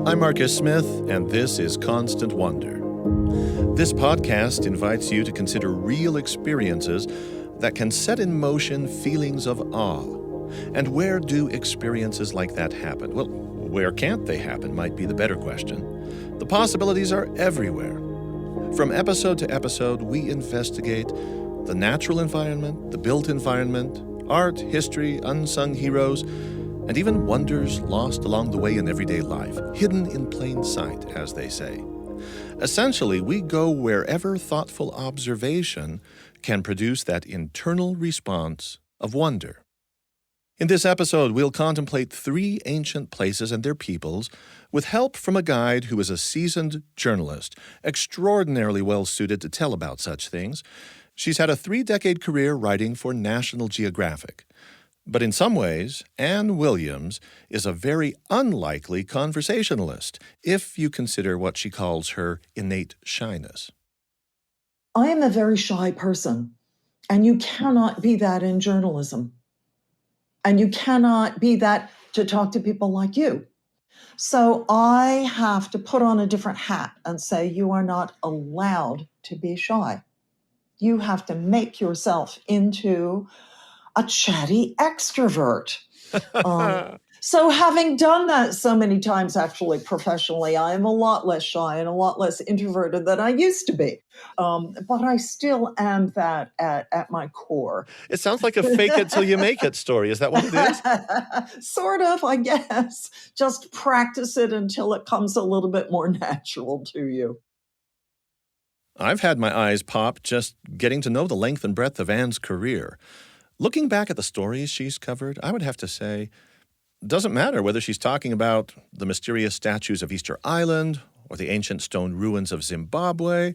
I'm Marcus Smith, and this is Constant Wonder. This podcast invites you to consider real experiences that can set in motion feelings of awe. And where do experiences like that happen? Well, where can't they happen might be the better question. The possibilities are everywhere. From episode to episode, we investigate the natural environment, the built environment, art, history, unsung heroes, and even wonders lost along the way in everyday life, hidden in plain sight, as they say. Essentially, we go wherever thoughtful observation can produce that internal response of wonder. In this episode, we'll contemplate 3 ancient places and their peoples with help from a guide who is a seasoned journalist, extraordinarily well-suited to tell about such things. She's had a 3-decade career writing for National Geographic. But in some ways, Anne Williams is a very unlikely conversationalist, if you consider what she calls her innate shyness. I am a very shy person, and you cannot be that in journalism. And you cannot be that to talk to people like you. So I have to put on a different hat and say, you are not allowed to be shy. You have to make yourself into a chatty extrovert. So having done that so many times, actually, professionally, I am a lot less shy and a lot less introverted than I used to be. But I still am that at my core. It sounds like a fake it till you make it story. Is that what it is? Sort of, I guess. Just practice it until it comes a little bit more natural to you. I've had my eyes pop just getting to know the length and breadth of Anne's career. Looking back at the stories she's covered, I would have to say, doesn't matter whether she's talking about the mysterious statues of Easter Island, or the ancient stone ruins of Zimbabwe,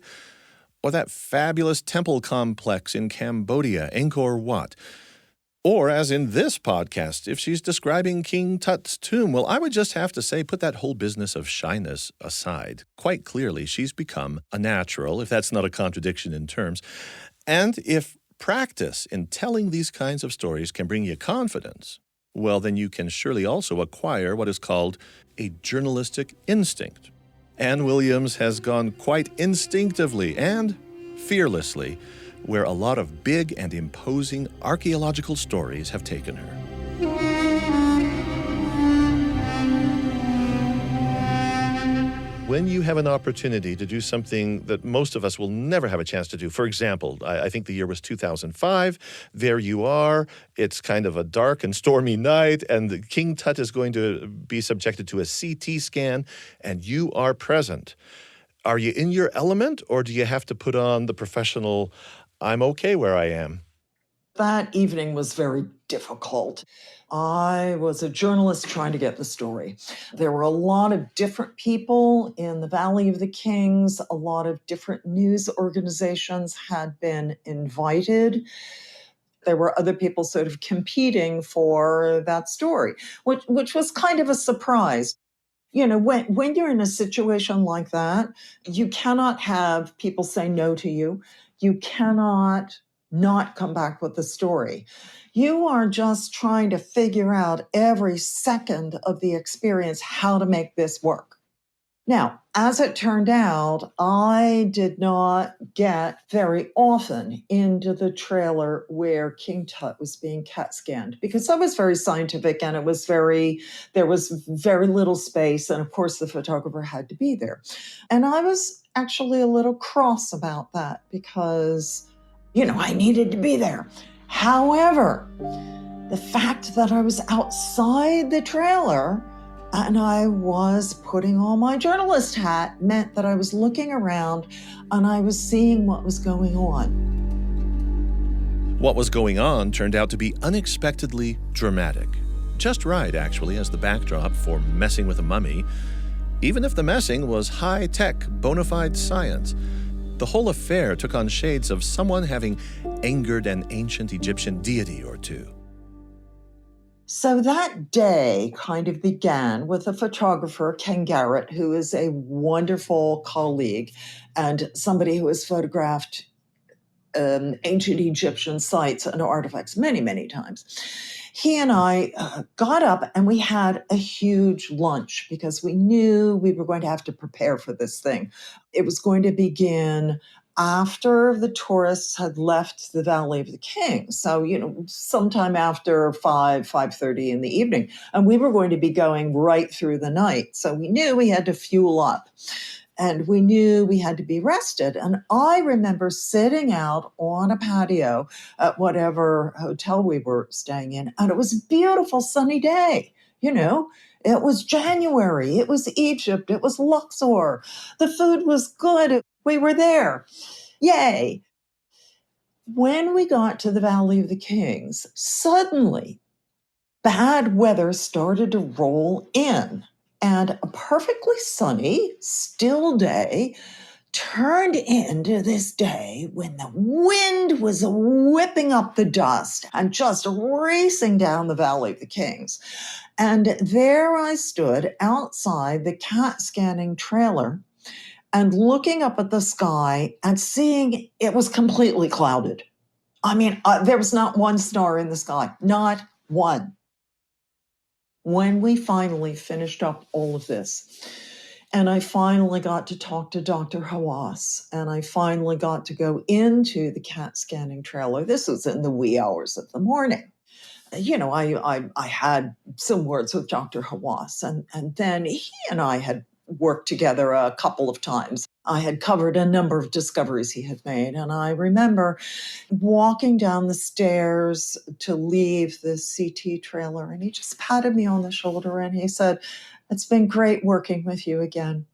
or that fabulous temple complex in Cambodia, Angkor Wat. Or, as in this podcast, if she's describing King Tut's tomb, well, I would just have to say, put that whole business of shyness aside. Quite clearly, she's become a natural, if that's not a contradiction in terms. And if practice in telling these kinds of stories can bring you confidence, well, then you can surely also acquire what is called a journalistic instinct. Anne Williams has gone quite instinctively and fearlessly where a lot of big and imposing archaeological stories have taken her. When you have an opportunity to do something that most of us will never have a chance to do, for example, I think the year was 2005, there you are, it's kind of a dark and stormy night, and the King Tut is going to be subjected to a CT scan, and you are present. Are you in your element, or do you have to put on the professional, I'm okay where I am? That evening was very difficult. I was a journalist trying to get the story. There were a lot of different people in the Valley of the Kings. A lot of different news organizations had been invited. There were other people sort of competing for that story, which was kind of a surprise. You know, when you're in a situation like that, you cannot have people say no to you. You cannot not come back with the story. You are just trying to figure out every second of the experience how to make this work. Now, as it turned out, I did not get very often into the trailer where King Tut was being CAT scanned because that was very scientific and there was very little space. And of course, the photographer had to be there. And I was actually a little cross about that because I needed to be there. However, the fact that I was outside the trailer and I was putting on my journalist hat meant that I was looking around and I was seeing what was going on. What was going on turned out to be unexpectedly dramatic. Just right, actually, as the backdrop for messing with a mummy. Even if the messing was high-tech, bona fide science, the whole affair took on shades of someone having angered an ancient Egyptian deity or two. So that day kind of began with a photographer, Ken Garrett, who is a wonderful colleague and somebody who has photographed ancient Egyptian sites and artifacts many, many times. He and I got up and we had a huge lunch because we knew we were going to have to prepare for this thing. It was going to begin after the tourists had left the Valley of the Kings. So, sometime after 5:30 in the evening. And we were going to be going right through the night. So we knew we had to fuel up. And we knew we had to be rested. And I remember sitting out on a patio at whatever hotel we were staying in, and it was a beautiful sunny day. It was January, it was Egypt, it was Luxor. The food was good. We were there. Yay. When we got to the Valley of the Kings, suddenly bad weather started to roll in. And a perfectly sunny, still day turned into this day when the wind was whipping up the dust and just racing down the Valley of the Kings. And there I stood outside the cat scanning trailer and looking up at the sky and seeing it was completely clouded. I mean, there was not one star in the sky, not one. When we finally finished up all of this, and I finally got to talk to Dr. Hawass, and I finally got to go into the cat scanning trailer. This was in the wee hours of the morning. I had some words with Dr. Hawass, and then he and I had worked together a couple of times. I had covered a number of discoveries he had made, and I remember walking down the stairs to leave the CT trailer, and he just patted me on the shoulder and he said, "It's been great working with you again."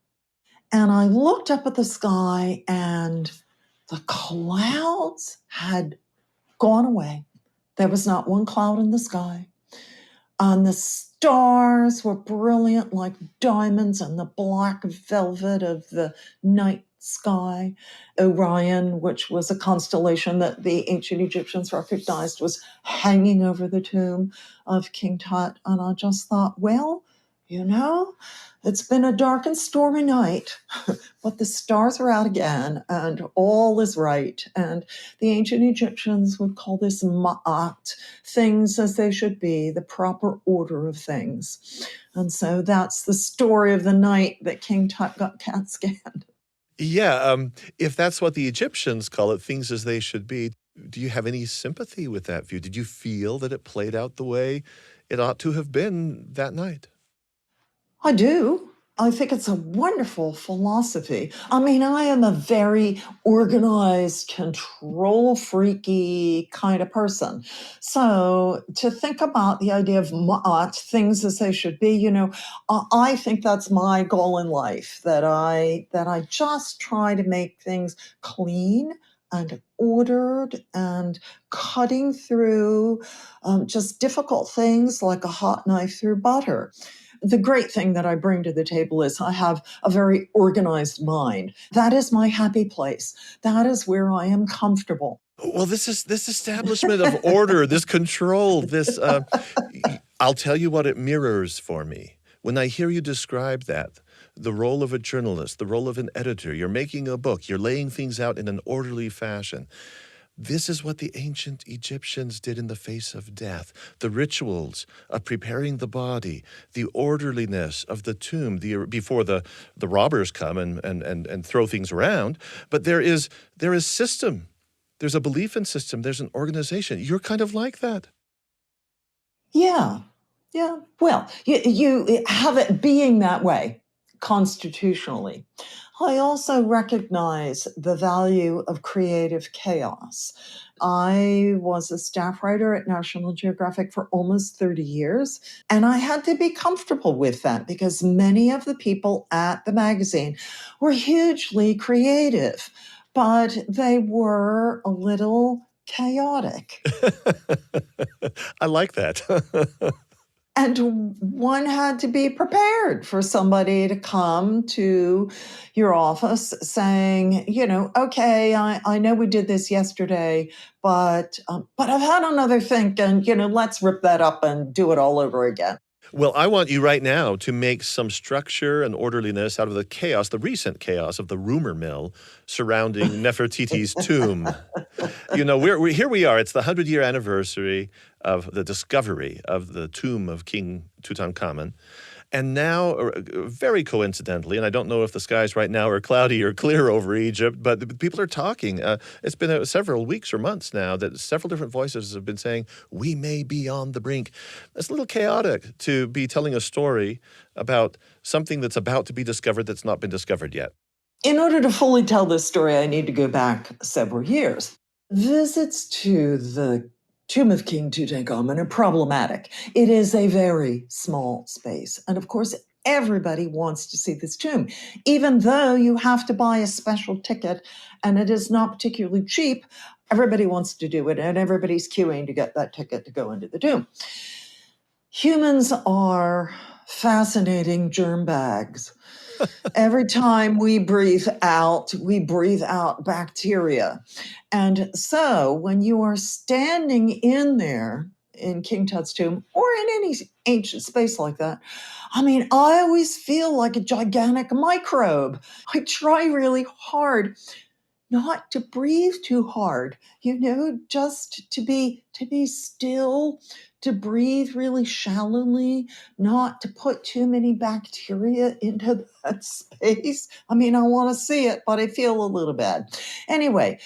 And I looked up at the sky and the clouds had gone away. There was not one cloud in the sky. And the stars were brilliant like diamonds on the black velvet of the night sky. Orion, which was a constellation that the ancient Egyptians recognized, was hanging over the tomb of King Tut. And I just thought, well, it's been a dark and stormy night, but the stars are out again and all is right. And the ancient Egyptians would call this ma'at, things as they should be, the proper order of things. And so that's the story of the night that King Tut got cat scanned. Yeah, if that's what the Egyptians call it, things as they should be, do you have any sympathy with that view? Did you feel that it played out the way it ought to have been that night? I do. I think it's a wonderful philosophy. I mean, I am a very organized, control freaky kind of person. So to think about the idea of ma'at, things as they should be, I think that's my goal in life, that I just try to make things clean and ordered and cutting through just difficult things like a hot knife through butter. The great thing that I bring to the table is I have a very organized mind. That is my happy place. That is where I am comfortable. Well, this establishment of order, this control, I'll tell you what it mirrors for me. When I hear you describe that, the role of a journalist, the role of an editor, you're making a book, you're laying things out in an orderly fashion. This is what the ancient Egyptians did in the face of death. The rituals of preparing the body, the orderliness of the tomb before the robbers come and throw things around. But there is system. There's a belief in system. There's an organization. You're kind of like that. Yeah. Yeah. Well, you have it being that way constitutionally. I also recognize the value of creative chaos. I was a staff writer at National Geographic for almost 30 years, and I had to be comfortable with that because many of the people at the magazine were hugely creative, but they were a little chaotic. I like that. And one had to be prepared for somebody to come to your office saying, okay, I know we did this yesterday, but I've had another think, and let's rip that up and do it all over again. Well, I want you right now to make some structure and orderliness out of the chaos, the recent chaos of the rumor mill surrounding Nefertiti's tomb. You know, here we are. It's the 100-year anniversary of the discovery of the tomb of King Tutankhamun. And now, very coincidentally, and I don't know if the skies right now are cloudy or clear over Egypt, but people are talking. It's been several weeks or months now that several different voices have been saying, we may be on the brink. It's a little chaotic to be telling a story about something that's about to be discovered that's not been discovered yet. In order to fully tell this story, I need to go back several years. Visits to the tomb of King Tutankhamun are problematic. It is a very small space. And of course, everybody wants to see this tomb, even though you have to buy a special ticket and it is not particularly cheap. Everybody wants to do it, and everybody's queuing to get that ticket to go into the tomb. Humans are fascinating germ bags. Every time we breathe out bacteria. And so when you are standing in there in King Tut's tomb or in any ancient space like that, I mean, I always feel like a gigantic microbe. I try really hard not to breathe too hard, just to be still, to breathe really shallowly, not to put too many bacteria into that space. I mean, I want to see it, but I feel a little bad. Anyway,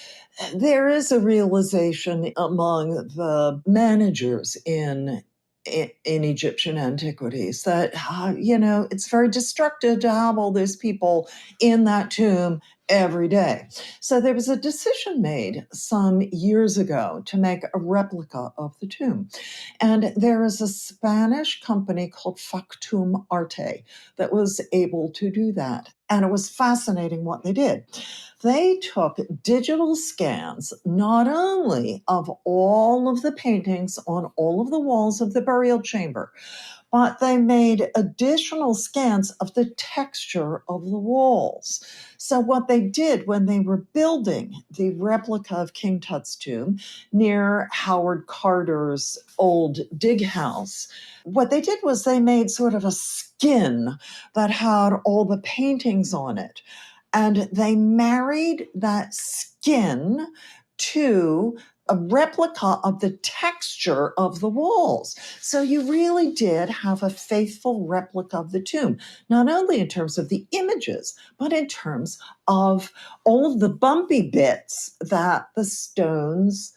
there is a realization among the managers in Egyptian antiquities that it's very destructive to have all those people in that tomb every day. So there was a decision made some years ago to make a replica of the tomb. And there is a Spanish company called Factum Arte that was able to do that. And it was fascinating what they did. They took digital scans, not only of all of the paintings on all of the walls of the burial chamber, but they made additional scans of the texture of the walls. So what they did when they were building the replica of King Tut's tomb near Howard Carter's old dig house, what they did was they made sort of a skin that had all the paintings on it. And they married that skin to a replica of the texture of the walls. So you really did have a faithful replica of the tomb, not only in terms of the images, but in terms of all of the bumpy bits that the stones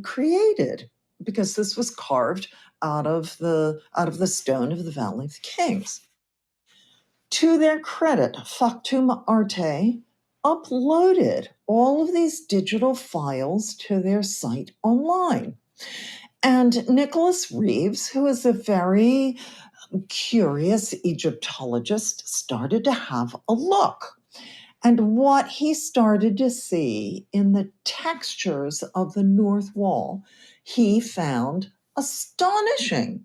created, because this was carved out of the stone of the Valley of the Kings. To their credit, Factum Arte uploaded all of these digital files to their site online. And Nicholas Reeves, who is a very curious Egyptologist, started to have a look. And what he started to see in the textures of the north wall, he found astonishing.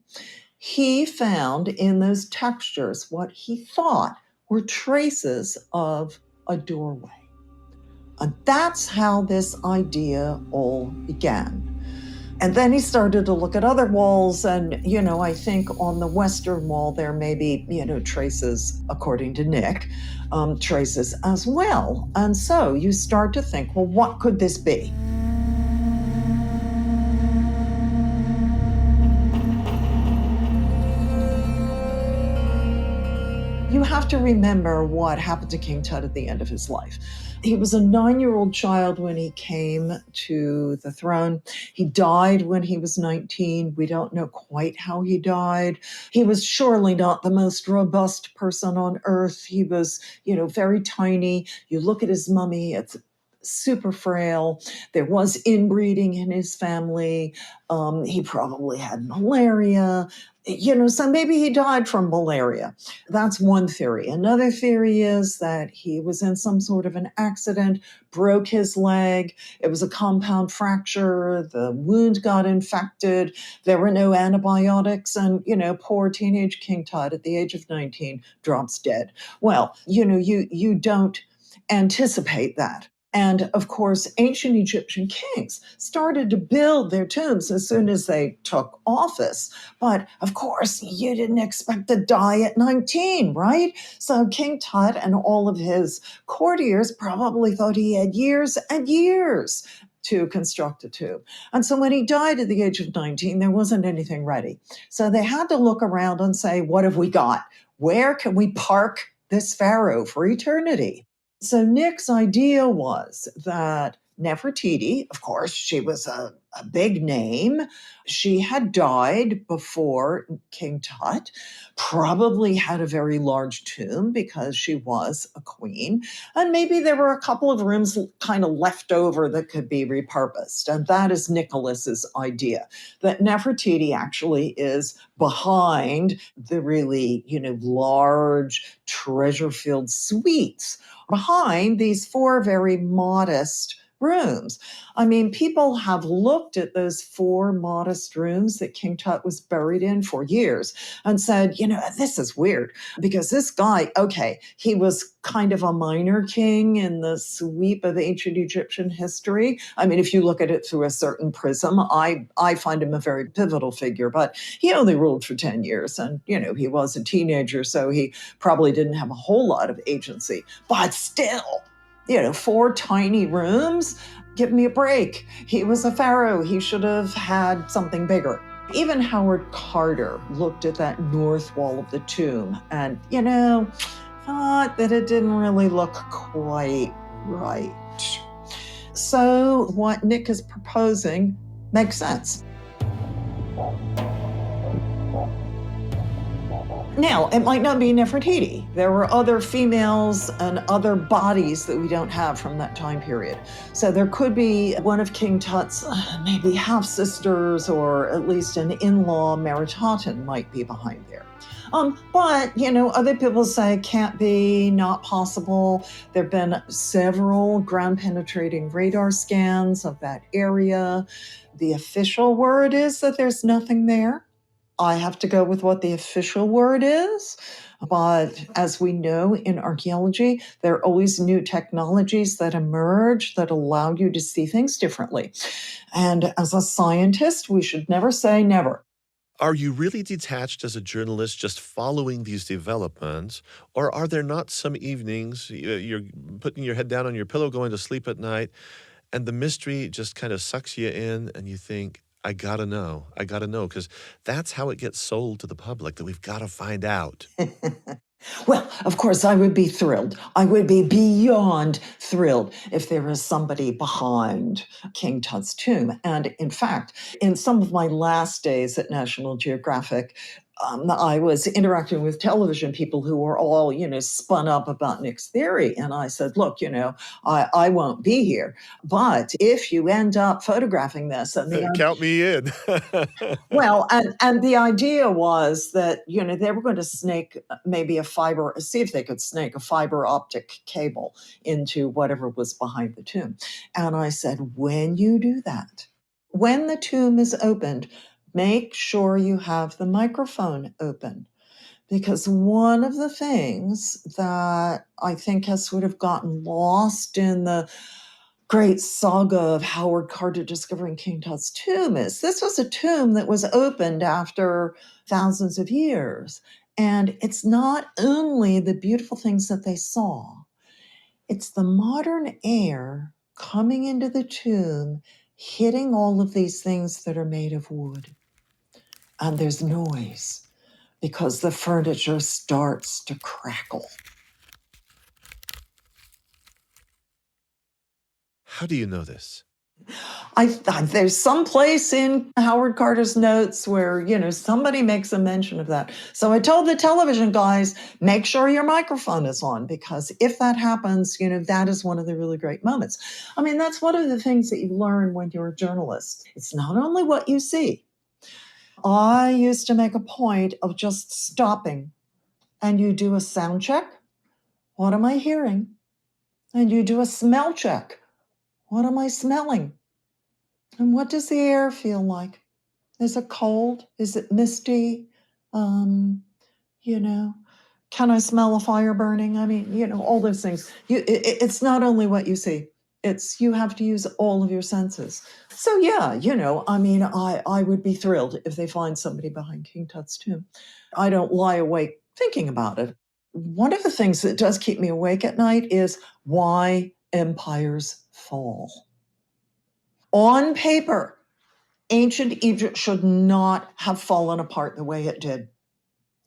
He found in those textures what he thought were traces of a doorway. And that's how this idea all began. And then he started to look at other walls, and, I think on the western wall there may be, traces, according to Nick, traces as well. And so you start to think, well, what could this be? You have to remember what happened to King Tut at the end of his life. He was a 9-year-old child when he came to the throne. He died when he was 19. We don't know quite how he died. He was surely not the most robust person on earth. He was, very tiny. You look at his mummy, it's super frail. There was inbreeding in his family. He probably had malaria. So maybe he died from malaria. That's one theory. Another theory is that he was in some sort of an accident, broke his leg. It was a compound fracture. The wound got infected. There were no antibiotics. And, poor teenage King Tut at the age of 19 drops dead. Well, you don't anticipate that. And of course, ancient Egyptian kings started to build their tombs as soon as they took office. But of course, you didn't expect to die at 19, right? So King Tut and all of his courtiers probably thought he had years and years to construct a tomb. And so when he died at the age of 19, there wasn't anything ready. So they had to look around and say, what have we got? Where can we park this pharaoh for eternity? So Nick's idea was that Nefertiti, of course, she was a big name. She had died before King Tut, probably had a very large tomb because she was a queen. And maybe there were a couple of rooms kind of left over that could be repurposed. And that is Nicholas's idea, that Nefertiti actually is behind the really, large treasure-filled suites, behind these 4 very modest rooms. I mean, people have looked at those 4 modest rooms that King Tut was buried in for years and said, this is weird because this guy, okay, he was kind of a minor king in the sweep of ancient Egyptian history. I mean, if you look at it through a certain prism, I find him a very pivotal figure, but he only ruled for 10 years and, he was a teenager, so he probably didn't have a whole lot of agency, but still, 4 tiny rooms, give me a break. He was a pharaoh. He should have had something bigger. Even Howard Carter looked at that north wall of the tomb and, thought that it didn't really look quite right. So what Nick is proposing makes sense. Now, it might not be Nefertiti. There were other females and other bodies that we don't have from that time period. So there could be one of King Tut's maybe half-sisters, or at least an in-law Meritaten might be behind there. But, other people say can't be, not possible. There have been several ground-penetrating radar scans of that area. The official word is that there's nothing there. I have to go with what the official word is. But as we know in archaeology, there are always new technologies that emerge that allow you to see things differently. And as a scientist, we should never say never. Are you really detached as a journalist just following these developments? Or are there not some evenings you're putting your head down on your pillow going to sleep at night and the mystery just kind of sucks you in and you think, I gotta know, because that's how it gets sold to the public, that we've got to find out. Well, of course, I would be thrilled. I would be beyond thrilled if there was somebody behind King Tut's tomb. And in fact, in some of my last days at National Geographic, I was interacting with television people who were all, spun up about Nick's theory. And I said, look, I won't be here. But if you end up photographing this, Count me in. well, and the idea was that, they were going to snake maybe see if they could snake a fiber optic cable into whatever was behind the tomb. And I said, when you do that, when the tomb is opened, make sure you have the microphone open. Because one of the things that I think has sort of gotten lost in the great saga of Howard Carter discovering King Tut's tomb is this was a tomb that was opened after thousands of years. And it's not only the beautiful things that they saw, it's the modern air coming into the tomb, hitting all of these things that are made of wood. And there's noise because the furniture starts to crackle. How do you know this? There's some place in Howard Carter's notes where, somebody makes a mention of that. So I told the television guys, make sure your microphone is on, because if that happens, that is one of the really great moments. I mean, that's one of the things that you learn when you're a journalist. It's not only what you see. I used to make a point of just stopping, and you do a sound check. What am I hearing? And you do a smell check. What am I smelling? And what does the air feel like? Is it cold? Is it misty? Can I smell a fire burning? I mean, all those things. It's not only what you see. You have to use all of your senses. So yeah, I would be thrilled if they find somebody behind King Tut's tomb. I don't lie awake thinking about it. One of the things that does keep me awake at night is why empires fall. On paper, ancient Egypt should not have fallen apart the way it did.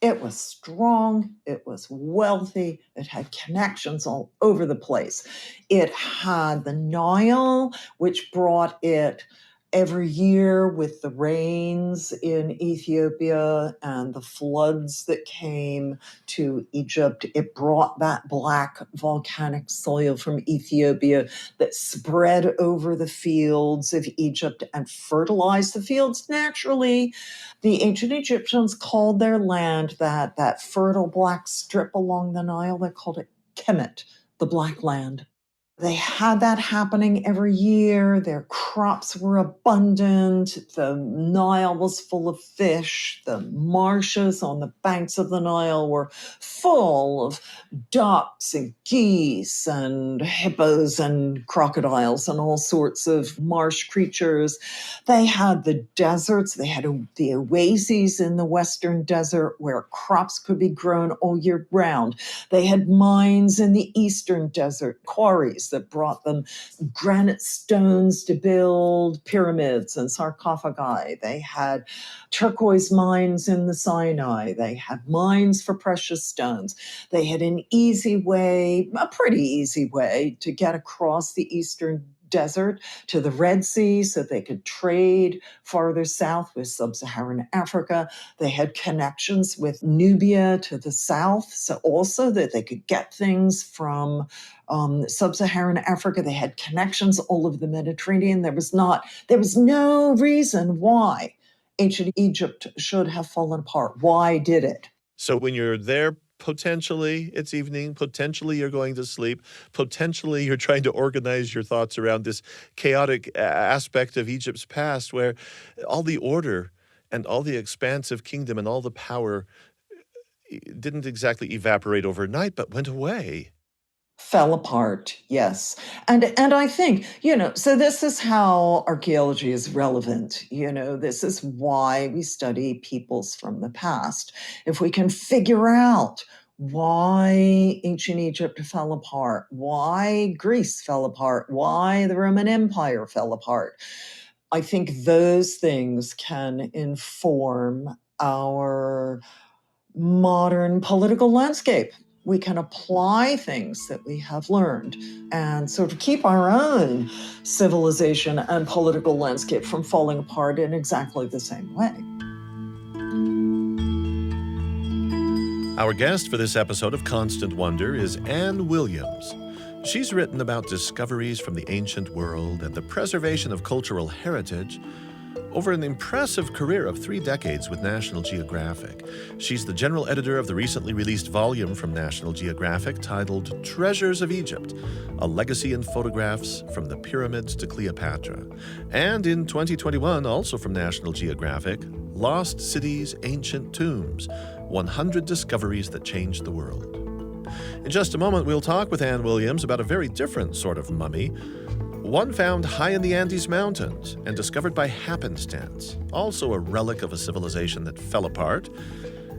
It was strong, it was wealthy, it had connections all over the place. It had the Nile, which brought it every year with the rains in Ethiopia and the floods that came to Egypt. It brought that black volcanic soil from Ethiopia that spread over the fields of Egypt and fertilized the fields naturally. The ancient Egyptians called their land that fertile black strip along the Nile, they called it Kemet, the Black Land. They had that happening every year. Their crops were abundant. The Nile was full of fish. The marshes on the banks of the Nile were full of ducks and geese and hippos and crocodiles and all sorts of marsh creatures. They had the deserts. They had the oases in the Western Desert where crops could be grown all year round. They had mines in the Eastern Desert, quarries that brought them granite stones to build pyramids and sarcophagi. They had turquoise mines in the Sinai. They had mines for precious stones. They had an easy way, a pretty easy way, to get across the Eastern Desert to the Red Sea so they could trade farther south with sub-Saharan Africa. They had connections with Nubia to the south, so also that they could get things from sub-Saharan Africa. They had connections all over the Mediterranean. There was no reason why ancient Egypt should have fallen apart. Why did it? So when you're there, potentially it's evening, potentially you're going to sleep, potentially you're trying to organize your thoughts around this chaotic aspect of Egypt's past where all the order and all the expansive kingdom and all the power didn't exactly evaporate overnight, but went away. Fell apart, yes. And I think, so this is how archaeology is relevant. This is why we study peoples from the past. If we can figure out why ancient Egypt fell apart, why Greece fell apart, why the Roman Empire fell apart, I think those things can inform our modern political landscape. We can apply things that we have learned and sort of keep our own civilization and political landscape from falling apart in exactly the same way. Our guest for this episode of Constant Wonder is Anne Williams. She's written about discoveries from the ancient world and the preservation of cultural heritage over an impressive career of 3 decades with National Geographic. She's the general editor of the recently released volume from National Geographic titled Treasures of Egypt, A Legacy in Photographs from the Pyramids to Cleopatra. And in 2021, also from National Geographic, Lost Cities, Ancient Tombs, 100 Discoveries That Changed the World. In just a moment, we'll talk with Anne Williams about a very different sort of mummy, one found high in the Andes Mountains and discovered by happenstance, also a relic of a civilization that fell apart.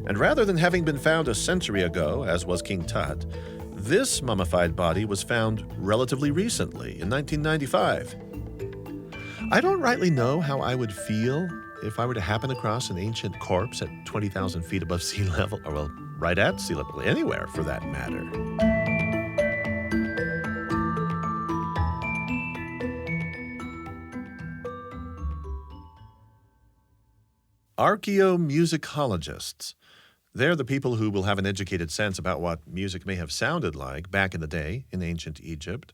And rather than having been found a century ago, as was King Tut, this mummified body was found relatively recently, in 1995. I don't rightly know how I would feel if I were to happen across an ancient corpse at 20,000 feet above sea level, or well, right at sea level, anywhere for that matter. Archaeomusicologists. They're the people who will have an educated sense about what music may have sounded like back in the day in ancient Egypt.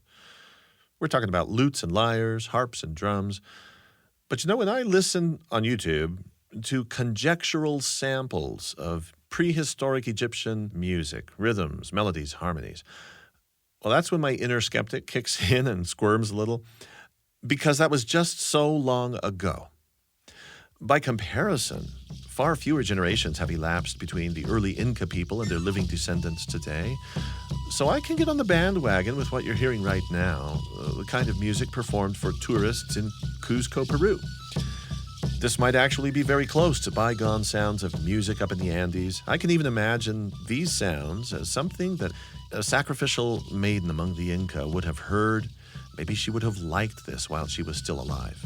We're talking about lutes and lyres, harps and drums. But when I listen on YouTube to conjectural samples of prehistoric Egyptian music, rhythms, melodies, harmonies, well, that's when my inner skeptic kicks in and squirms a little, because that was just so long ago. By comparison, far fewer generations have elapsed between the early Inca people and their living descendants today. So I can get on the bandwagon with what you're hearing right now, the kind of music performed for tourists in Cuzco, Peru. This might actually be very close to bygone sounds of music up in the Andes. I can even imagine these sounds as something that a sacrificial maiden among the Inca would have heard. Maybe she would have liked this while she was still alive.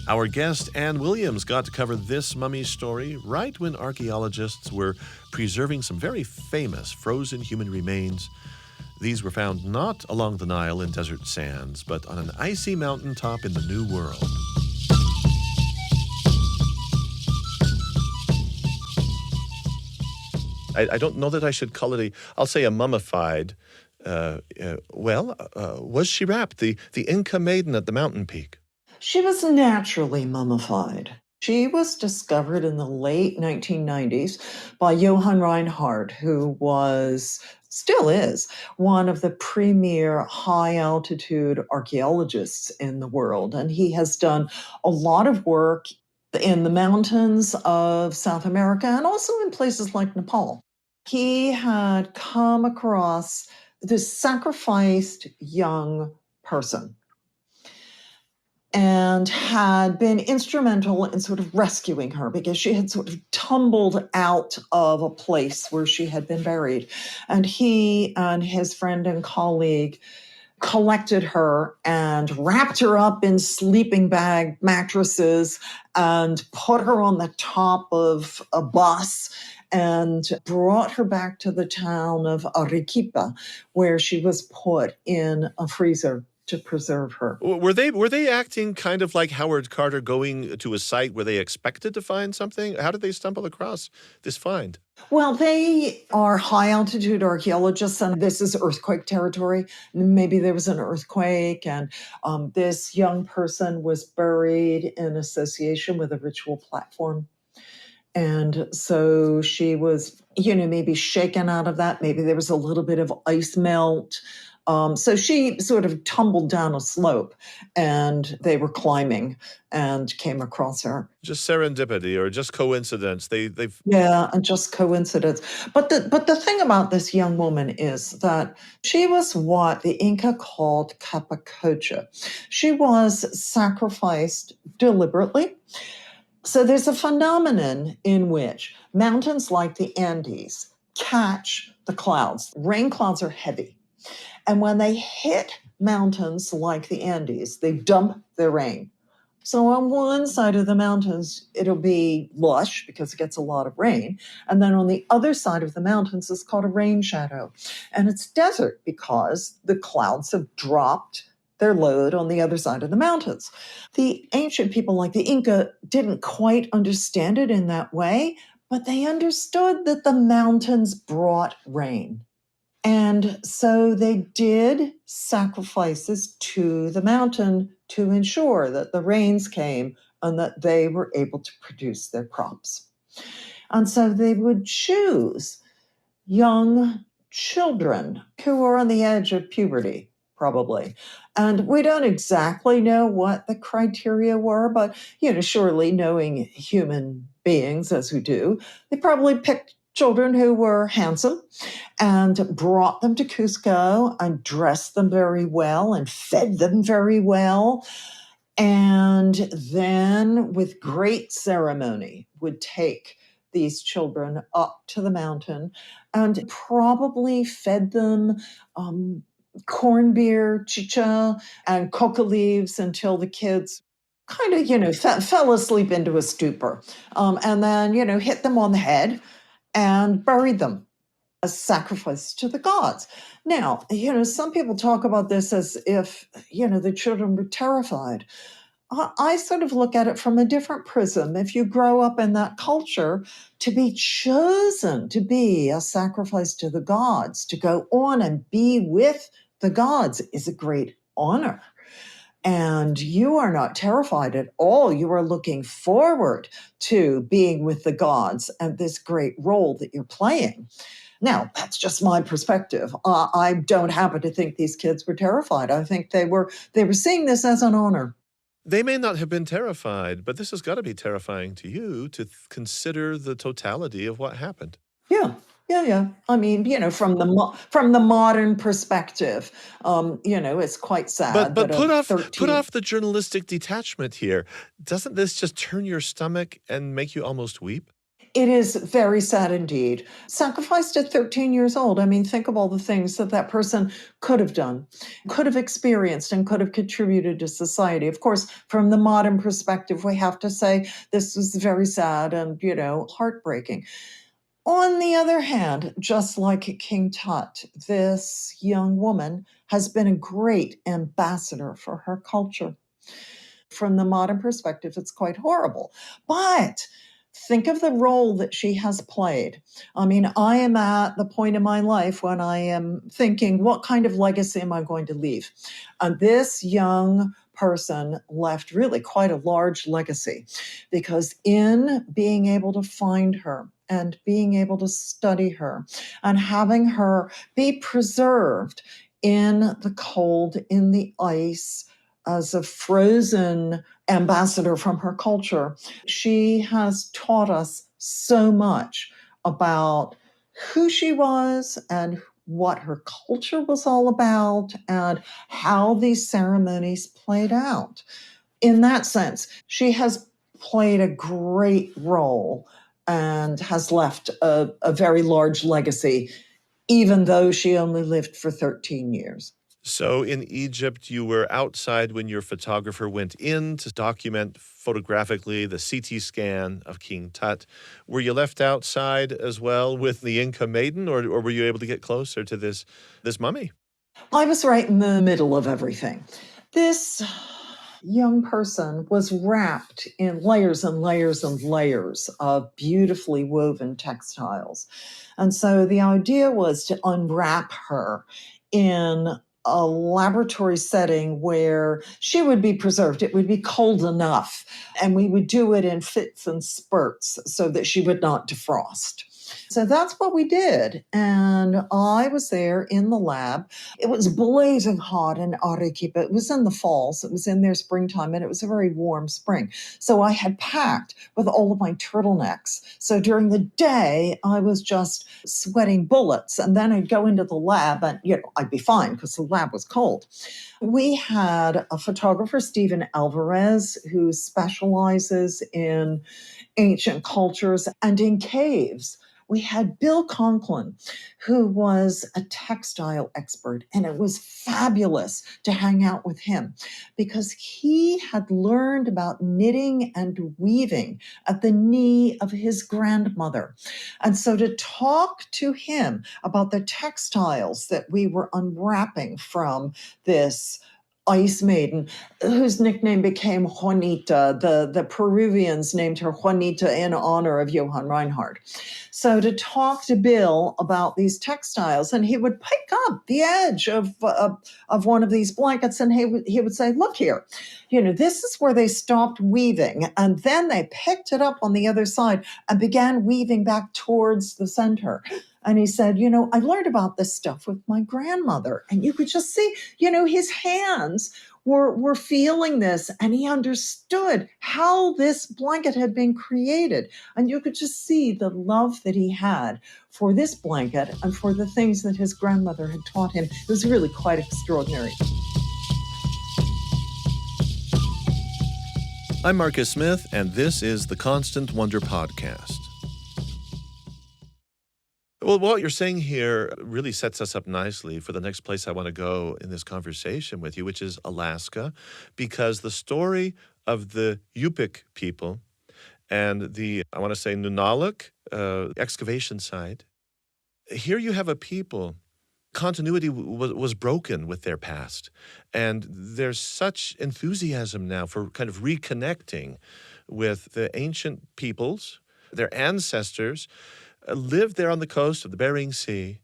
Our guest, Ann Williams, got to cover this mummy story right when archaeologists were preserving some very famous frozen human remains. These were found not along the Nile in desert sands, but on an icy mountaintop in the New World. I don't know that I should call it I'll say a mummified. Was she wrapped, the Inca maiden at the mountain peak? She was naturally mummified. She was discovered in the late 1990s by Johann Reinhardt, who still is, one of the premier high-altitude archaeologists in the world. And he has done a lot of work in the mountains of South America and also in places like Nepal. He had come across this sacrificed young person and had been instrumental in sort of rescuing her because she had sort of tumbled out of a place where she had been buried. And he and his friend and colleague collected her and wrapped her up in sleeping bag mattresses and put her on the top of a bus and brought her back to the town of Arequipa, where she was put in a freezer to preserve her. Were they acting kind of like Howard Carter going to a site where they expected to find something? How did they stumble across this find? Well, they are high-altitude archaeologists, and this is earthquake territory. Maybe there was an earthquake, and this young person was buried in association with a ritual platform. And so she was, maybe shaken out of that. Maybe there was a little bit of ice melt. So she sort of tumbled down a slope, and they were climbing and came across her. Just serendipity or just coincidence. Yeah, and just coincidence. But the thing about this young woman is that she was what the Inca called capacocha. She was sacrificed deliberately. So there's a phenomenon in which mountains like the Andes catch the clouds. Rain clouds are heavy. And when they hit mountains like the Andes, they dump their rain. So on one side of the mountains, it'll be lush because it gets a lot of rain. And then on the other side of the mountains, it's called a rain shadow. And it's desert because the clouds have dropped their load on the other side of the mountains. The ancient people like the Inca didn't quite understand it in that way, but they understood that the mountains brought rain. And so they did sacrifices to the mountain to ensure that the rains came and that they were able to produce their crops. And so they would choose young children who were on the edge of puberty, probably. And we don't exactly know what the criteria were, but, surely knowing human beings as we do, they probably picked children who were handsome and brought them to Cusco and dressed them very well and fed them very well. And then with great ceremony would take these children up to the mountain and probably fed them corn beer, chicha, and coca leaves until the kids kind of, fell asleep into a stupor. And then, hit them on the head and buried them as sacrifice to the gods. Now, some people talk about this as if, the children were terrified. I sort of look at it from a different prism. If you grow up in that culture, to be chosen to be a sacrifice to the gods, to go on and be with the gods is a great honor. And you are not terrified at all. You are looking forward to being with the gods and this great role that you're playing. Now, that's just my perspective. I don't happen to think these kids were terrified. I think they were seeing this as an honor. They may not have been terrified, but this has got to be terrifying to you to consider the totality of what happened. Yeah. Yeah, yeah. I mean, from the modern perspective, it's quite But sad but that a put 13. off the journalistic detachment here. Doesn't this just turn your stomach and make you almost weep? It is very sad indeed. Sacrificed at 13 years old. I mean, think of all the things that that person could have done, could have experienced, and could have contributed to society. Of course, from the modern perspective, we have to say this was very sad and, heartbreaking. On the other hand, just like King Tut, this young woman has been a great ambassador for her culture. From the modern perspective, it's quite horrible. But think of the role that she has played. I mean, I am at the point in my life when I am thinking, what kind of legacy am I going to leave? And this young person left really quite a large legacy because in being able to find her and being able to study her and having her be preserved in the cold, in the ice, as a frozen ambassador from her culture, she has taught us so much about who she was and what her culture was all about and how these ceremonies played out. In that sense, she has played a great role and has left a very large legacy, even though she only lived for 13 years. So in Egypt, you were outside when your photographer went in to document photographically the CT scan of King Tut. Were you left outside as well with the Inca maiden, or were you able to get closer to this mummy? I was right in the middle of everything. This young person was wrapped in layers and layers and layers of beautifully woven textiles. And so the idea was to unwrap her in a laboratory setting where she would be preserved. It would be cold enough, and we would do it in fits and spurts so that she would not defrost. So that's what we did. And I was there in the lab. It was blazing hot in Arequipa. It was in the fall, so it was in their springtime, and it was a very warm spring. So I had packed with all of my turtlenecks. So during the day, I was just sweating bullets. And then I'd go into the lab and, I'd be fine because the lab was cold. We had a photographer, Stephen Alvarez, who specializes in ancient cultures and in caves. We had Bill Conklin, who was a textile expert, and it was fabulous to hang out with him because he had learned about knitting and weaving at the knee of his grandmother. And so to talk to him about the textiles that we were unwrapping from this ice maiden, whose nickname became Juanita. The Peruvians named her Juanita in honor of Johann Reinhardt. So to talk to Bill about these textiles, and he would pick up the edge of one of these blankets, and he would say, "Look here, this is where they stopped weaving, and then they picked it up on the other side and began weaving back towards the center." And he said, I learned about this stuff with my grandmother. And you could just see, his hands were feeling this, and he understood how this blanket had been created. And you could just see the love that he had for this blanket and for the things that his grandmother had taught him. It was really quite extraordinary. I'm Marcus Smith, and this is the Constant Wonder Podcast. Well, what you're saying here really sets us up nicely for the next place I want to go in this conversation with you, which is Alaska, because the story of the Yupik people and the, I want to say, Nunalak excavation site, here you have a people, continuity was broken with their past. And there's such enthusiasm now for kind of reconnecting with the ancient peoples, their ancestors, lived there on the coast of the Bering Sea.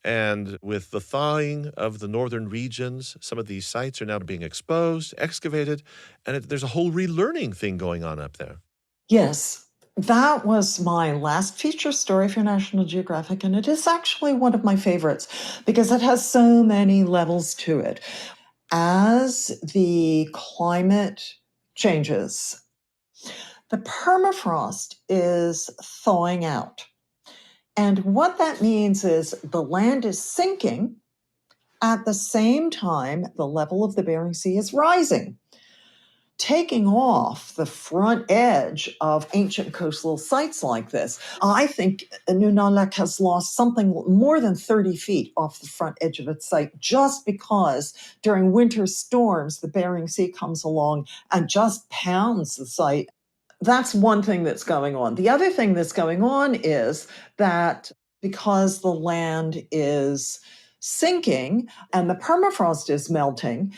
And with the thawing of the northern regions, some of these sites are now being exposed, excavated, and there's a whole relearning thing going on up there. Yes, that was my last feature story for National Geographic, and it is actually one of my favorites because it has so many levels to it. As the climate changes. The permafrost is thawing out. And what that means is the land is sinking. At the same time, the level of the Bering Sea is rising, taking off the front edge of ancient coastal sites like this. I think Nunalak has lost something more than 30 feet off the front edge of its site just because during winter storms, the Bering Sea comes along and just pounds the site. That's one thing that's going on. The other thing that's going on is that because the land is sinking and the permafrost is melting,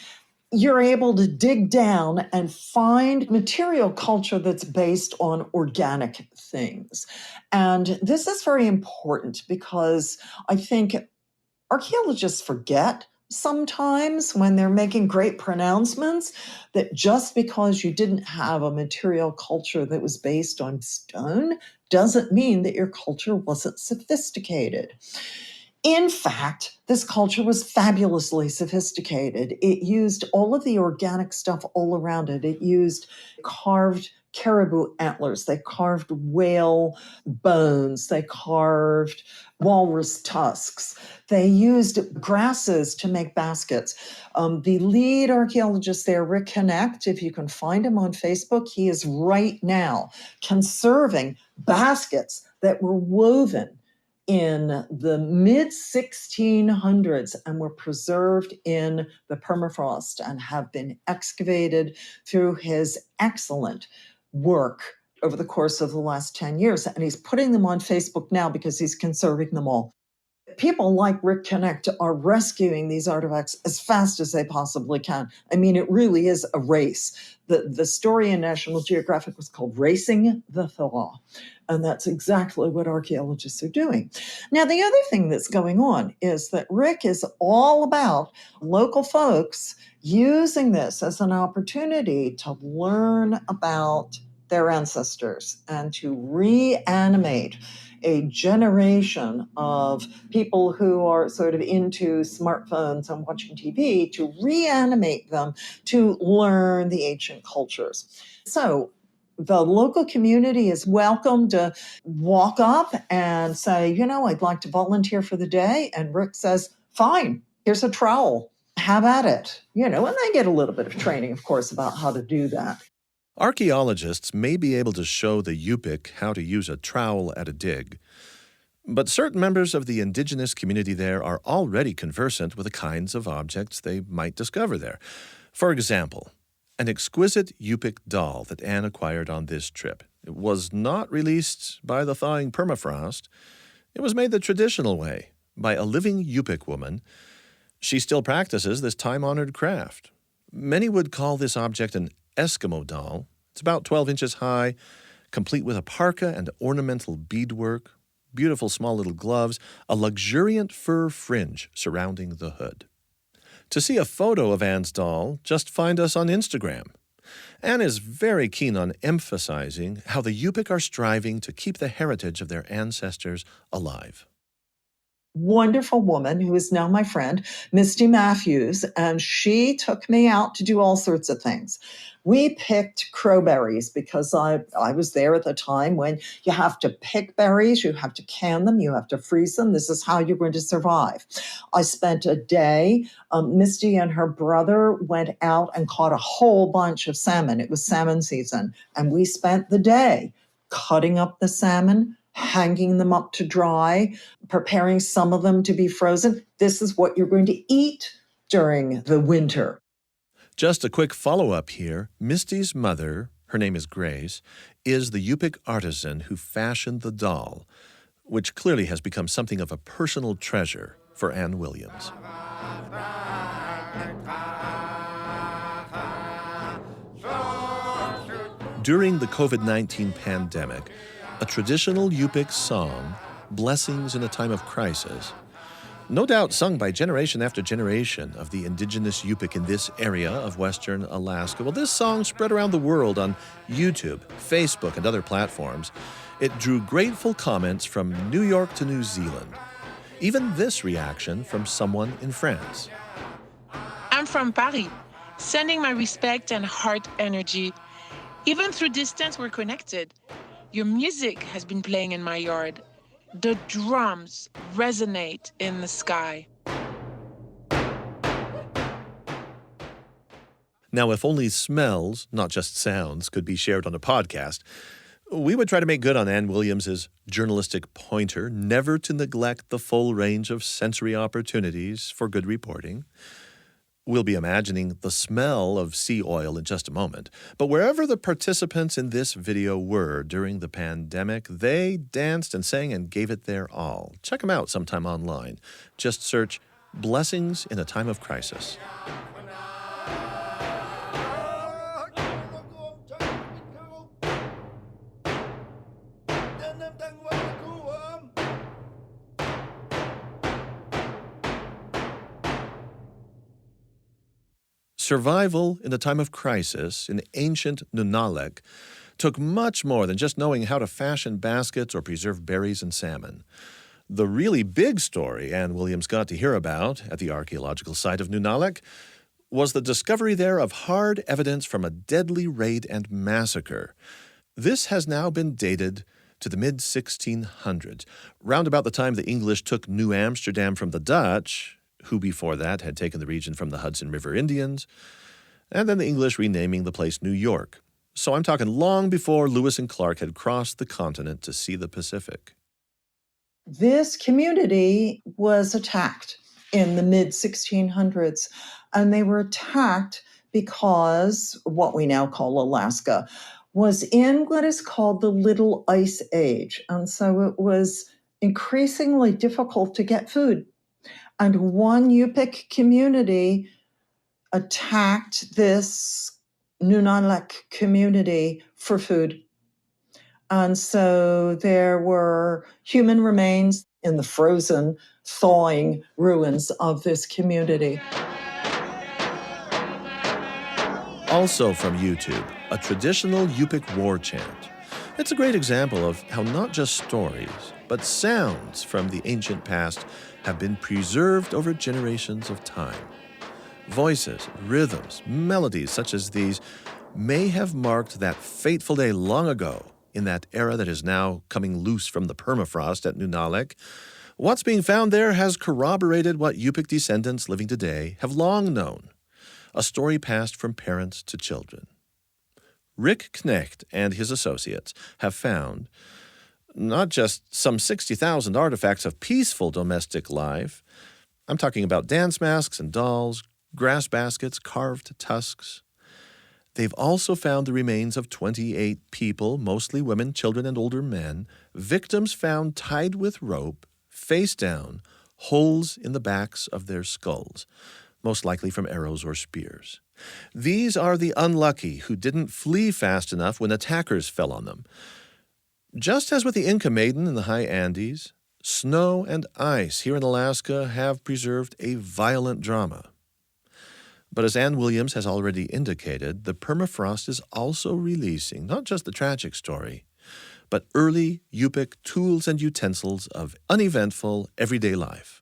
you're able to dig down and find material culture that's based on organic things. And this is very important because I think archaeologists forget sometimes when they're making great pronouncements that just because you didn't have a material culture that was based on stone doesn't mean that your culture wasn't sophisticated. In fact, this culture was fabulously sophisticated. It used all of the organic stuff all around it. It used carved caribou antlers. They carved whale bones. They carved walrus tusks. They used grasses to make baskets. The lead archaeologist there, Rick Connect, if you can find him on Facebook, he is right now conserving baskets that were woven in the mid-1600s and were preserved in the permafrost and have been excavated through his excellent work over the course of the last 10 years. And he's putting them on Facebook now because he's conserving them all. People like Rick Connect are rescuing these artifacts as fast as they possibly can. I mean, it really is a race. The story in National Geographic was called Racing the Thaw. And that's exactly what archaeologists are doing. Now, the other thing that's going on is that Rick is all about local folks using this as an opportunity to learn about their ancestors and to reanimate a generation of people who are sort of into smartphones and watching TV, to reanimate them to learn the ancient cultures. So the local community is welcome to walk up and say, I'd like to volunteer for the day. And Rick says, fine, here's a trowel. Have at it. And they get a little bit of training, of course, about how to do that. Archaeologists may be able to show the Yupik how to use a trowel at a dig, but certain members of the indigenous community there are already conversant with the kinds of objects they might discover there. For example, an exquisite Yupik doll that Anne acquired on this trip. It was not released by the thawing permafrost. It was made the traditional way, by a living Yupik woman. She still practices this time-honored craft. Many would call this object an Eskimo doll. It's about 12 inches high, complete with a parka and ornamental beadwork, beautiful small little gloves, a luxuriant fur fringe surrounding the hood. To see a photo of Anne's doll, just find us on Instagram. Anne is very keen on emphasizing how the Yupik are striving to keep the heritage of their ancestors alive. Wonderful woman who is now my friend, Misty Matthews, and she took me out to do all sorts of things. We picked crowberries because I was there at the time when you have to pick berries, you have to can them, you have to freeze them. This is how you're going to survive. I spent a day. Misty and her brother went out and caught a whole bunch of salmon. It was salmon season, and we spent the day cutting up the salmon, hanging them up to dry, preparing some of them to be frozen. This is what you're going to eat during the winter. Just a quick follow-up here. Misty's mother, her name is Grace, is the Yupik artisan who fashioned the doll, which clearly has become something of a personal treasure for Anne Williams. During the COVID-19 pandemic, a traditional Yupik song, Blessings in a Time of Crisis, no doubt sung by generation after generation of the indigenous Yupik in this area of western Alaska. Well, this song spread around the world on YouTube, Facebook, and other platforms. It drew grateful comments from New York to New Zealand. Even this reaction from someone in France. I'm from Paris, sending my respect and heart energy Even through distance, we're connected. Your music has been playing in my yard. The drums resonate in the sky. Now, if only smells, not just sounds, could be shared on a podcast, we would try to make good on Ann Williams's journalistic pointer never to neglect the full range of sensory opportunities for good reporting. We'll be imagining the smell of sea oil in just a moment. But wherever the participants in this video were during the pandemic, they danced and sang and gave it their all. Check them out sometime online. Just search Blessings in a Time of Crisis. Survival in a time of crisis in ancient Nunalak took much more than just knowing how to fashion baskets or preserve berries and salmon. The really big story Ann Williams got to hear about at the archaeological site of Nunalak was the discovery there of hard evidence from a deadly raid and massacre. This has now been dated to the mid-1600s, round about the time the English took New Amsterdam from the Dutch, who before that had taken the region from the Hudson River Indians, and then the English renaming the place New York. So I'm talking long before Lewis and Clark had crossed the continent to see the Pacific. This community was attacked in the mid-1600s, and they were attacked because what we now call Alaska was in what is called the Little Ice Age. And so it was increasingly difficult to get food. And one Yupik community attacked this Nunalak community for food. And so there were human remains in the frozen, thawing ruins of this community. Also from YouTube, a traditional Yupik war chant. It's a great example of how not just stories, but sounds from the ancient past have been preserved over generations of time. Voices, rhythms, melodies such as these may have marked that fateful day long ago in that era that is now coming loose from the permafrost at Nunalak. What's being found there has corroborated what Yupik descendants living today have long known, a story passed from parents to children. Rick Knecht and his associates have found not just some 60,000 artifacts of peaceful domestic life. I'm talking about dance masks and dolls, grass baskets, carved tusks. They've also found the remains of 28 people, mostly women, children, and older men, victims found tied with rope, face down, holes in the backs of their skulls, most likely from arrows or spears. These are the unlucky who didn't flee fast enough when attackers fell on them. Just as with the Inca maiden in the high Andes, snow and ice here in Alaska have preserved a violent drama. But as Ann Williams has already indicated, the permafrost is also releasing not just the tragic story, but early Yupik tools and utensils of uneventful everyday life.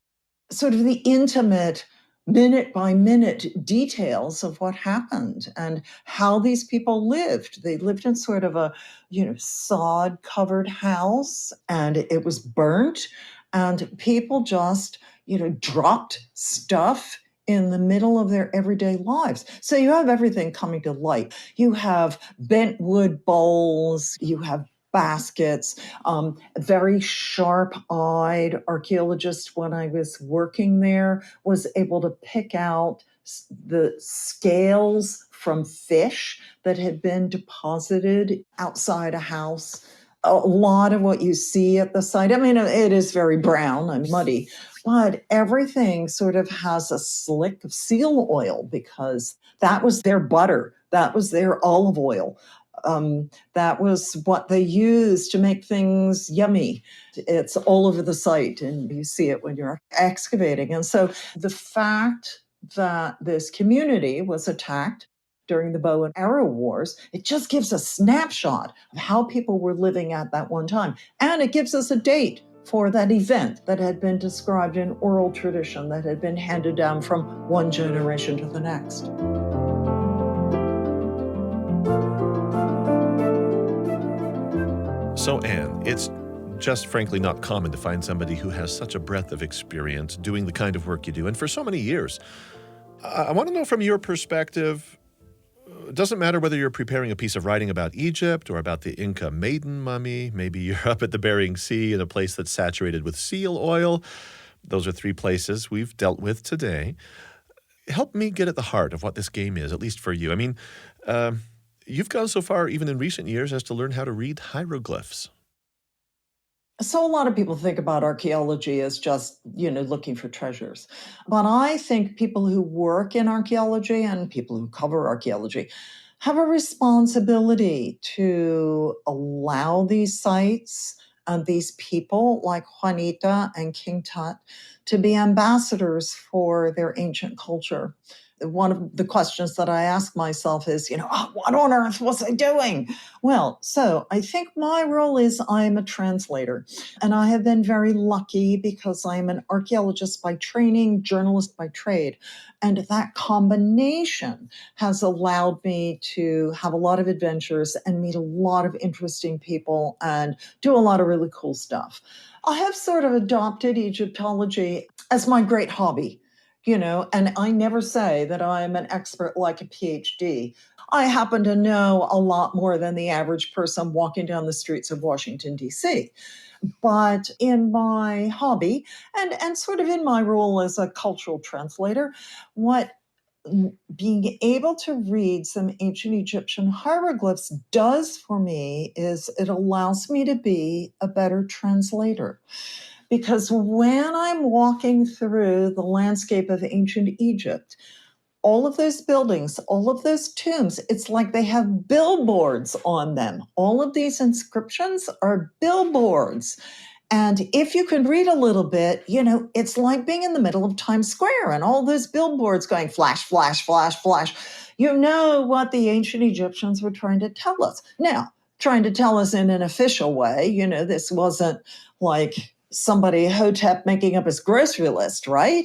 Sort of the intimate, minute-by-minute details of what happened and how these people lived. They lived in sort of a, sod-covered house, and it was burnt, and people just, dropped stuff in the middle of their everyday lives. So you have everything coming to light. You have bent wood bowls, you have baskets, very sharp-eyed archaeologist when I was working there was able to pick out the scales from fish that had been deposited outside a house. A lot of what you see at the site, it is very brown and muddy, but everything sort of has a slick of seal oil because that was their butter. That was their olive oil. That was what they used to make things yummy. It's all over the site, and you see it when you're excavating. And so the fact that this community was attacked during the bow and arrow wars, it just gives a snapshot of how people were living at that one time. And it gives us a date for that event that had been described in oral tradition, that had been handed down from one generation to the next. So, Anne, it's just frankly not common to find somebody who has such a breadth of experience doing the kind of work you do, and for so many years. I want to know from your perspective, it doesn't matter whether you're preparing a piece of writing about Egypt or about the Inca maiden mummy, maybe you're up at the Bering Sea in a place that's saturated with seal oil. Those are three places we've dealt with today. Help me get at the heart of what this game is, at least for you. I mean, you've gone so far, even in recent years, as to learn how to read hieroglyphs. So a lot of people think about archaeology as just, looking for treasures. But I think people who work in archaeology and people who cover archaeology have a responsibility to allow these sites and these people like Juanita and King Tut to be ambassadors for their ancient culture. One of the questions that I ask myself is, what on earth was I doing? Well, so I think my role is I'm a translator. And I have been very lucky because I'm an archaeologist by training, journalist by trade. And that combination has allowed me to have a lot of adventures and meet a lot of interesting people and do a lot of really cool stuff. I have sort of adopted Egyptology as my great hobby. And I never say that I'm an expert like a PhD. I happen to know a lot more than the average person walking down the streets of Washington, D.C. But in my hobby and sort of in my role as a cultural translator, what being able to read some ancient Egyptian hieroglyphs does for me is it allows me to be a better translator. Because when I'm walking through the landscape of ancient Egypt, all of those buildings, all of those tombs, it's like they have billboards on them. All of these inscriptions are billboards. And if you can read a little bit, it's like being in the middle of Times Square and all those billboards going flash, flash, flash, flash. You know what the ancient Egyptians were trying to tell us. Now, trying to tell us in an official way, this wasn't like somebody Hotep making up his grocery list, right?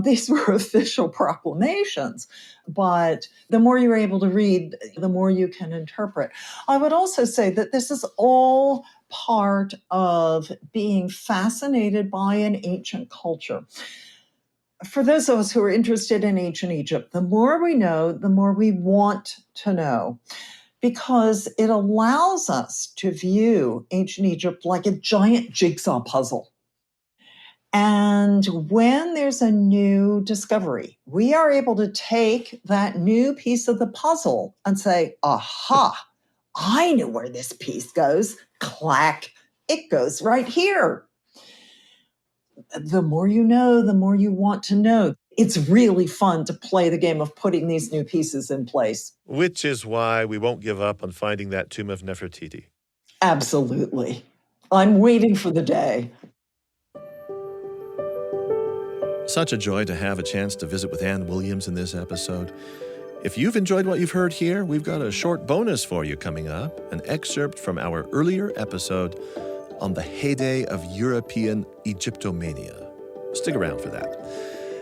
These were official proclamations. But the more you're able to read, the more you can interpret. I would also say that this is all part of being fascinated by an ancient culture. For those of us who are interested in ancient Egypt, the more we know, the more we want to know, because it allows us to view ancient Egypt like a giant jigsaw puzzle. And when there's a new discovery, we are able to take that new piece of the puzzle and say, aha, I know where this piece goes. Clack, it goes right here. The more you know, the more you want to know. It's really fun to play the game of putting these new pieces in place. Which is why we won't give up on finding that tomb of Nefertiti. Absolutely. I'm waiting for the day. Such a joy to have a chance to visit with Anne Williams in this episode. If you've enjoyed what you've heard here, we've got a short bonus for you coming up, an excerpt from our earlier episode on the heyday of European Egyptomania. Stick around for that.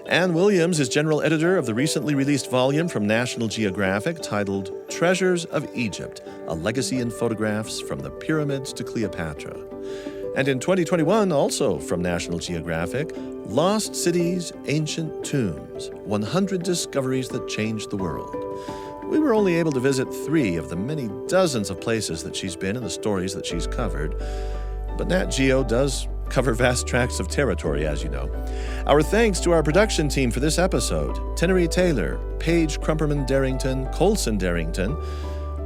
Anne Williams is general editor of the recently released volume from National Geographic titled Treasures of Egypt, A Legacy in Photographs from the Pyramids to Cleopatra. And in 2021, also from National Geographic, Lost Cities, Ancient Tombs, 100 Discoveries That Changed the World. We were only able to visit 3 of the many dozens of places that she's been and the stories that she's covered. But Nat Geo does cover vast tracts of territory, as you know. Our thanks to our production team for this episode, Tenery Taylor, Paige Crumperman-Darrington, Colson Darrington,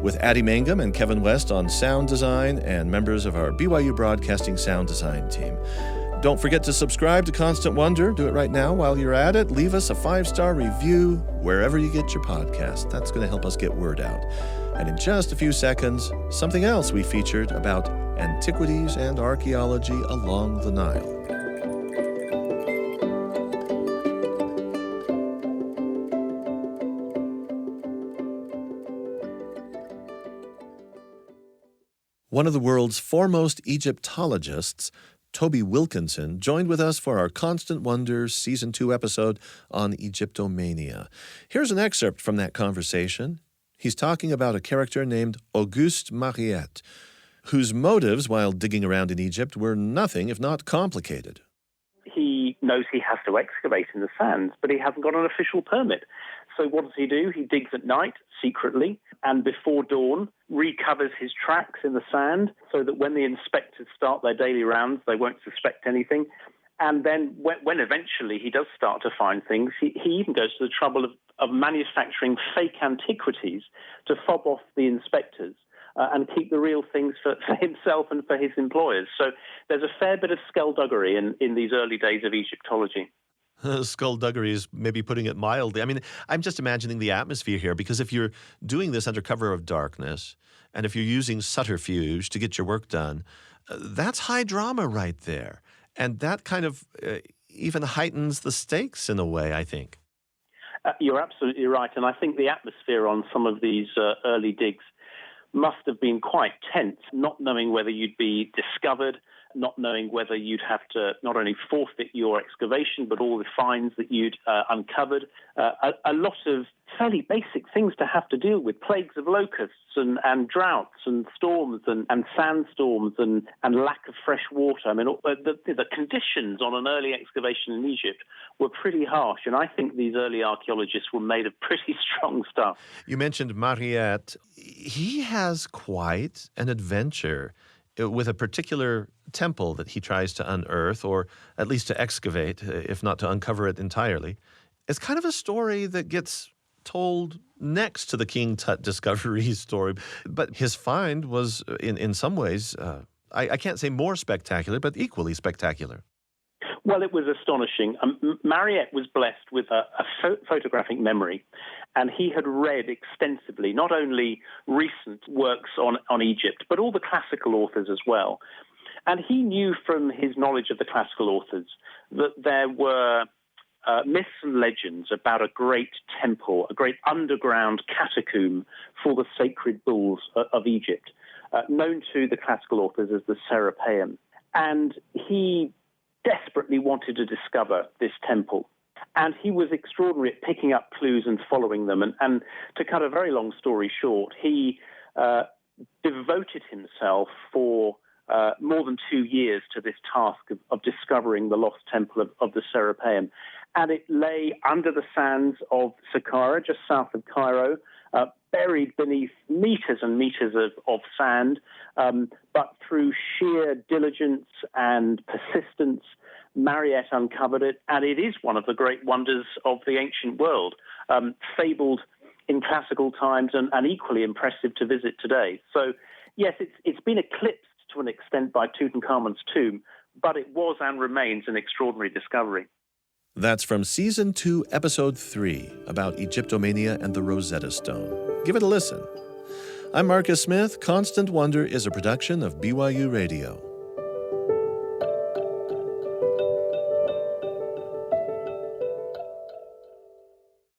with Addie Mangum and Kevin West on sound design and members of our BYU Broadcasting sound design team. Don't forget to subscribe to Constant Wonder. Do it right now while you're at it. Leave us a 5-star review wherever you get your podcast. That's going to help us get word out. And in just a few seconds, something else we featured about antiquities and archaeology along the Nile. One of the world's foremost Egyptologists, Toby Wilkinson, joined with us for our Constant Wonders Season 2 episode on Egyptomania. Here's an excerpt from that conversation. He's talking about a character named Auguste Mariette. whose motives while digging around in Egypt were nothing if not complicated. He knows he has to excavate in the sands, but he hasn't got an official permit. So what does he do? He digs at night, secretly, and before dawn, recovers his tracks in the sand so that when the inspectors start their daily rounds, they won't suspect anything. And then when eventually he does start to find things, he even goes to the trouble of manufacturing fake antiquities to fob off the inspectors and keep the real things for himself and for his employers. So there's a fair bit of skullduggery in these early days of Egyptology. Skullduggery is maybe putting it mildly. I mean, I'm just imagining the atmosphere here, because if you're doing this under cover of darkness, and if you're using subterfuge to get your work done, that's high drama right there. And that kind of even heightens the stakes in a way, I think. You're absolutely right. And I think the atmosphere on some of these early digs must have been quite tense, not knowing whether you'd be discovered, not knowing whether you'd have to not only forfeit your excavation, but all the finds that you'd uncovered. A lot of fairly basic things to have to deal with, plagues of locusts and droughts and storms and sandstorms and lack of fresh water. I mean, the conditions on an early excavation in Egypt were pretty harsh, and I think these early archaeologists were made of pretty strong stuff. You mentioned Mariette. He has quite an adventure with a particular temple that he tries to unearth, or at least to excavate, if not to uncover it entirely. It's kind of a story that gets told next to the King Tut discovery story. But his find was, in some ways, I can't say more spectacular, but equally spectacular. Well, it was astonishing. Mariette was blessed with a photographic memory, and he had read extensively, not only recent works on Egypt, but all the classical authors as well. And he knew from his knowledge of the classical authors that there were myths and legends about a great temple, a great underground catacomb for the sacred bulls of Egypt, known to the classical authors as the Serapeum. And he desperately wanted to discover this temple. And he was extraordinary at picking up clues and following them. And to cut a very long story short, he devoted himself for more than 2 years to this task of discovering the lost temple of the Serapeum. And it lay under the sands of Saqqara, just south of Cairo, buried beneath meters and meters of sand. But through sheer diligence and persistence, Mariette uncovered it, and it is one of the great wonders of the ancient world, fabled in classical times and equally impressive to visit today. So, yes, it's been eclipsed to an extent by Tutankhamun's tomb, but it was and remains an extraordinary discovery. That's from Season 2, Episode 3, about Egyptomania and the Rosetta Stone. Give it a listen. I'm Marcus Smith. Constant Wonder is a production of BYU Radio.